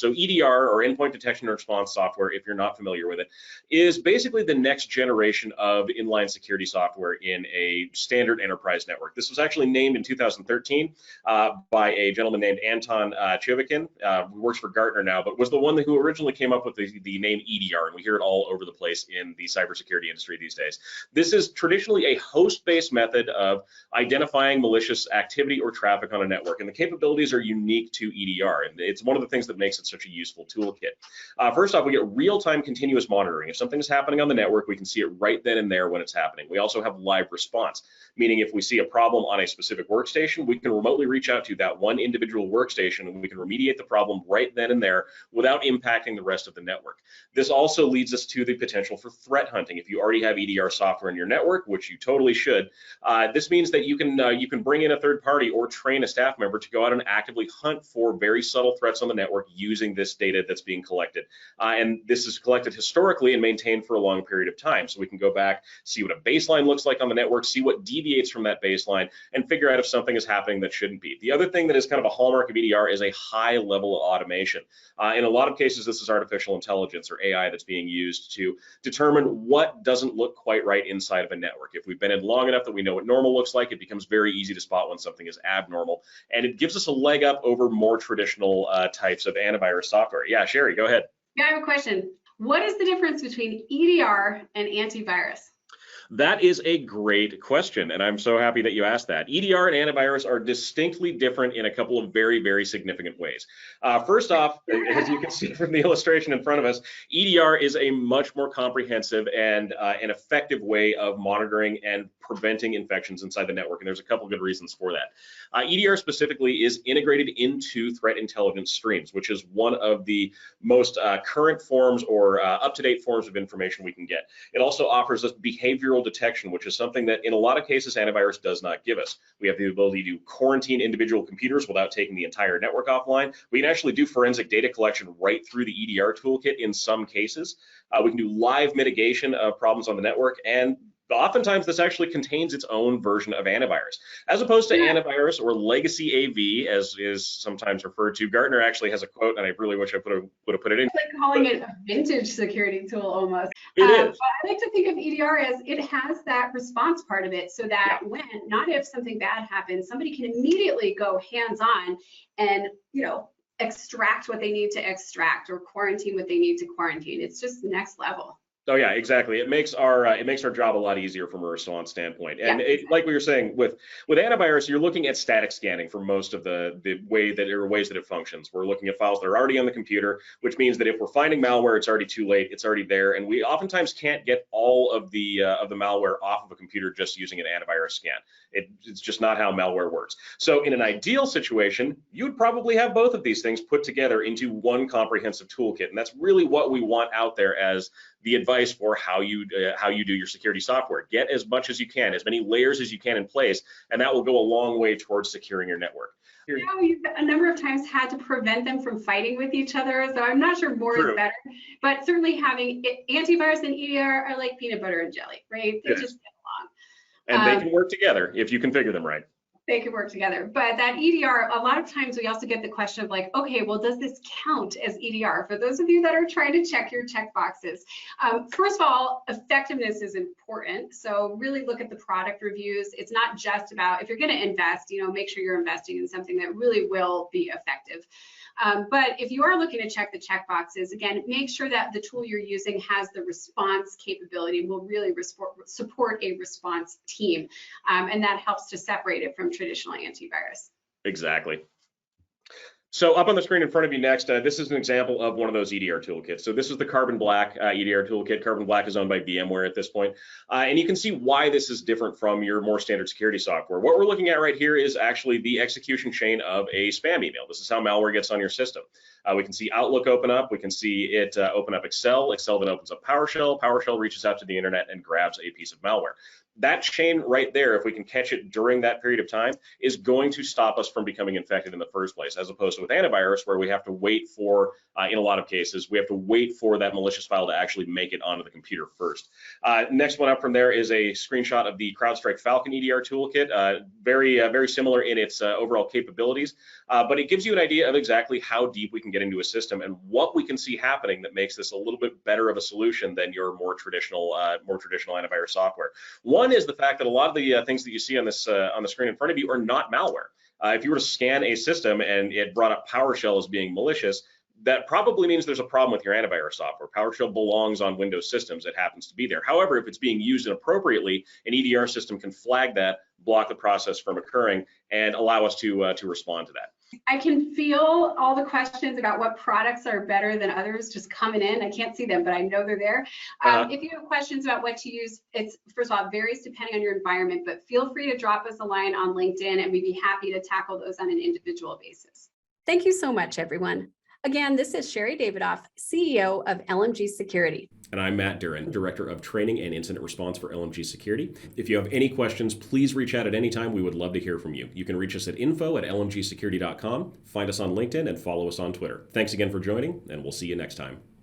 So EDR, or Endpoint Detection and Response software, if you're not familiar with it, is basically the next generation of inline security software in a standard enterprise network. This was actually named in 2013 by a gentleman named Anton Chivikin, who works for Gartner now, but was the one who originally came up with the name EDR, and we hear it all over the place in the cybersecurity industry these days. This is traditionally a host-based method of identifying malicious activity or traffic on a network, and the capabilities are unique to EDR, and it's one of the things that makes it such a useful toolkit. First off, we get real-time continuous monitoring. If something's happening on the network, we can see it right then and there when it's happening. We also have live response, meaning if we see a problem on a specific workstation, we can remotely reach out to that one individual workstation, and we can remediate the problem right then and there without impacting the rest of the network. This also leads us to the potential for threat hunting. If you already have EDR software in your network, which you totally should, this means that you can bring in a third party or train a staff member to go out and actively hunt for very subtle threats on the network using this data that's being collected. And this is collected historically and maintained for a long period of time. So we can go back, see what a baseline looks like on the network, see what deviates from that baseline, and figure out if something is happening that shouldn't be. The other thing that is kind of a hallmark of EDR is a high level of automation. In a lot of cases, this is artificial intelligence or AI that's being used to determine what doesn't look quite right inside of a network. If we've been in long enough that we know what normal looks like, it becomes very easy to spot when something is abnormal, and it gives us a leg up over more traditional types of antivirus software. Yeah, Sherry, go ahead. Yeah, I have a question. What is the difference between EDR and antivirus? That is a great question, and I'm so happy that you asked that. EDR and antivirus are distinctly different in a couple of very, very significant ways. First off, as you can see from the illustration in front of us, EDR is a much more comprehensive and an effective way of monitoring and preventing infections inside the network, and there's a couple good reasons for that. EDR specifically is integrated into threat intelligence streams, which is one of the most current forms or up-to-date forms of information we can get. It also offers us behavioral detection, which is something that in a lot of cases antivirus does not give us. We have the ability to quarantine individual computers without taking the entire network offline. We can actually do forensic data collection right through the EDR toolkit in some cases. We can do live mitigation of problems on the network, and oftentimes this actually contains its own version of antivirus. As opposed to antivirus or legacy AV, as is sometimes referred to, Gartner actually has a quote, and I really wish I would have put it in. It's like calling it a vintage security tool almost. It is. But I like to think of EDR as it has that response part of it, so that when, not if something bad happens, somebody can immediately go hands-on and, extract what they need to extract or quarantine what they need to quarantine. It's just next level. Oh yeah, exactly. It makes our job a lot easier from a response standpoint. And like we were saying, with antivirus, you're looking at static scanning for most of the ways that it functions. We're looking at files that are already on the computer, which means that if we're finding malware, it's already too late. It's already there, and we oftentimes can't get all of the malware off of a computer just using an antivirus scan. It's just not how malware works. So in an ideal situation, you'd probably have both of these things put together into one comprehensive toolkit, and that's really what we want out there as the advice for how you do your security software. Get as much as you can, as many layers as you can in place, and that will go a long way towards securing your network. We've a number of times had to prevent them from fighting with each other, so I'm not sure more is better, but certainly having antivirus and EDR are like peanut butter and jelly, right? They just get along. And they can work together if you configure them right. They can work together. But that EDR, a lot of times we also get the question of like, okay, well, does this count as EDR? For those of you that are trying to check your check boxes, first of all, effectiveness is important. So really look at the product reviews. It's not just about, if you're going to invest, make sure you're investing in something that really will be effective. But if you are looking to check the check boxes, again, make sure that the tool you're using has the response capability and will really support a response team. And that helps to separate it from traditional antivirus. Exactly. So up on the screen in front of you next, this is an example of one of those EDR toolkits. So this is the Carbon Black EDR toolkit. Carbon Black is owned by VMware at this point. And you can see why this is different from your more standard security software. What we're looking at right here is actually the execution chain of a spam email. This is how malware gets on your system. We can see Outlook open up. We can see it open up Excel. Excel then opens up PowerShell. PowerShell reaches out to the internet and grabs a piece of malware. That chain right there, if we can catch it during that period of time, is going to stop us from becoming infected in the first place, as opposed to with antivirus, where we have to wait for, in a lot of cases, we have to wait for that malicious file to actually make it onto the computer first. Next one up from there is a screenshot of the CrowdStrike Falcon EDR toolkit, very similar in its overall capabilities, but it gives you an idea of exactly how deep we can get get into a system and what we can see happening that makes this a little bit better of a solution than your more traditional antivirus software. One is the fact that a lot of the things that you see on the screen in front of you are not malware. If you were to scan a system and it brought up PowerShell as being malicious, that probably means there's a problem with your antivirus software. PowerShell belongs on Windows systems. It happens to be there. However, if it's being used inappropriately, an EDR system can flag that, block the process from occurring, and allow us to respond to that. I can feel all the questions about what products are better than others just coming in. I can't see them, but I know they're there. If you have questions about what to use, it's, first of all, it varies depending on your environment, but feel free to drop us a line on LinkedIn and we'd be happy to tackle those on an individual basis. Thank you so much, everyone. Again, this is Sherry Davidoff, CEO of LMG Security. And I'm Matt Duran, Director of Training and Incident Response for LMG Security. If you have any questions, please reach out at any time. We would love to hear from you. You can reach us at info@lmgsecurity.com, find us on LinkedIn, and follow us on Twitter. Thanks again for joining, and we'll see you next time.